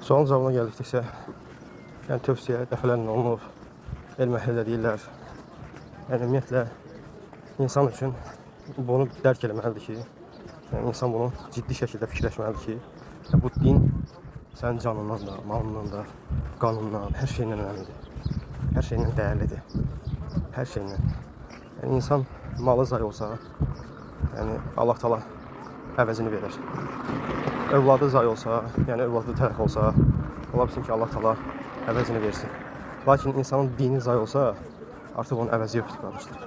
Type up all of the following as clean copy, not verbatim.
Sualın cavabına gəldiksə, yəni tövsiyə dəfələrlə olunur. Elm əhli də deyirlər. Yəni ümumiyyətlə insan üçün bunu dərk eləməlidir ki, yəni insan bunu ciddi şəkildə fikirləşməlidir ki, bu din sənin canından da, malından da, qanundan, hər şeylə önəmlidir. Hər şeylə dəyərlidir. Hər şeylə. Yəni insan malı zay olsa, yəni Allah Taala əvəzini verir. Övladı zay olsa, yəni övladı tələf olsa, ola bilsin ki, Allah Taala əvəzini versin. Lakin insanın dini zay olsa, artıq onun əvəzi yoxdur, qardaşlar.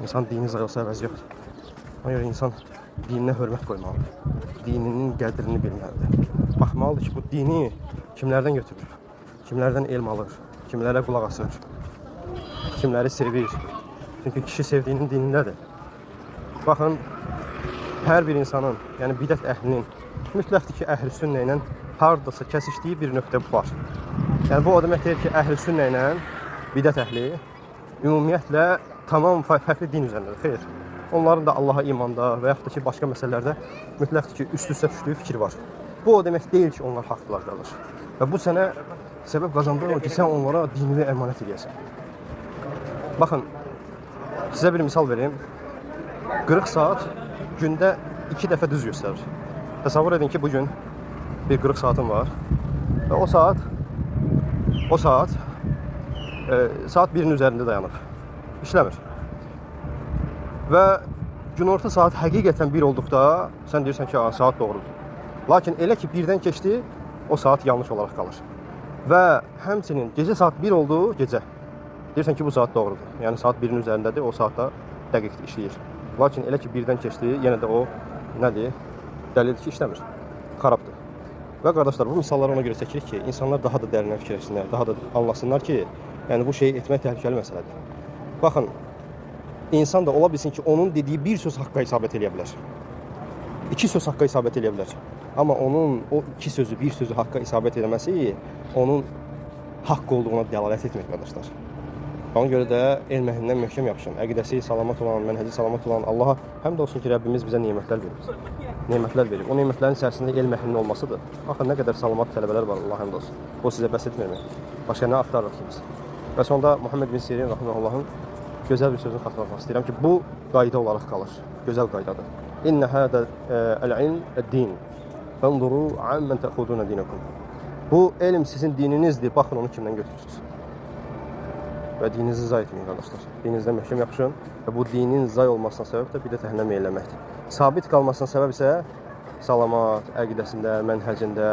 İnsan dini zay olsa əvəzi yoxdur. Ona görə insan dininə hörmət qoymalıdır. Dininin qədrini bilməlidir. Baxmalıdır ki, bu dini kimlərdən götürür? Kimlərdən elm alır? Kimlərə qulaq asır? Kimləri sevir? Çünki kişi sevdiyinin dinindədir. Baxın, hər bir insanın, yəni bidət əhlinin mütləqdir ki, əhl-i sünnə ilə hardasa kəsişdiyi bir nöqtə var. Yəni bu o demək deyir ki, əhl-i sünnə ilə bidət əhli ümumiyyətlə tamam fərqli din üzərindədir. Xeyr. Onların da Allaha imanda və yaxud da ki, başqa məsələlərdə mütləqdir ki, üst-üstə düşdüyü fikir var. Bu o demək deyil ki, onlar haqlılar qalır. Və bu sənə səbəb qazandırır ki, sən onlara dinini əmanət edəsən. Baxın, sizə bir misal verim. 40 saat gündə 2 dəfə düz göstərir. Təsəvvür edin ki, bugün bir 40 saatım var və o saat saat 1-in üzərində dayanır. İşləmir. Və günorta saat həqiqətən 1 olduqda sən deyirsən ki, saat doğrudur. Lakin elə ki, 1-dən keçdi, o saat yanlış olaraq qalır. Və həmçinin gecə saat 1 oldu, gecə. Deyirsən ki, bu saat doğrudur. Yəni saat 1-in üzərindədir, o saatda dəqiq işləyir. Lakin elə ki, 1-dən keçdi, yenə də o nədir? Dəlildir ki, işləmir. Xarabdır. Və qardaşlar, bu misalları ona görə çəkirik ki, insanlar daha da dərinə fikirləşsinlər, daha da anlasınlar ki, yəni bu şeyi etmək təhlükəli məsələdir. Baxın, insan da ola bilsin ki, onun dediyi bir söz haqqa isabət eləyə bilər. 2 söz haqqa isabət eləyə bilər. Amma onun o 2 sözü, bir sözü haqqa isabət eləməsi onun haqq olduğuna dəlalət etmək, qardaşlar. Ona görə də elm əhlindən möhkəm yapışın. Əqidəsi salamat olan, mənhəci salamat olan Allaha həmd olsun ki, Rəbbimiz bizə nemətlər verir. Nemətlər verir. O nemətlərin içərisində elm əhlinin olmasıdır. Baxın, nə qədər salamat tələbələr var, Allah həmd olsun. Bu sizə bəs etmir mi? Başqa nə axtarırıq ki biz? Və sonda Muhammed bin Sirin rahimehullahın gözəl bir sözünü xatırlatmaq istəyirəm ki, bu qayda olaraq qalır. Gözəl qaydadır. İnnə hədə əl-ilm əd-din. Fənzuru ammən təxuduna dinakum. Bu elm sizin dininizdir. Baxın, onu kimdən götürürsünüz? Və dininizi zay etməyin, qardaşlar. Dininizdən möhkəm yapışın və bu dinin zay olmasına səbəb də bidət əhlinə meyilləməkdir. Sabit qalmasına səbəb isə salamat, əqidəsində, mənhəcində,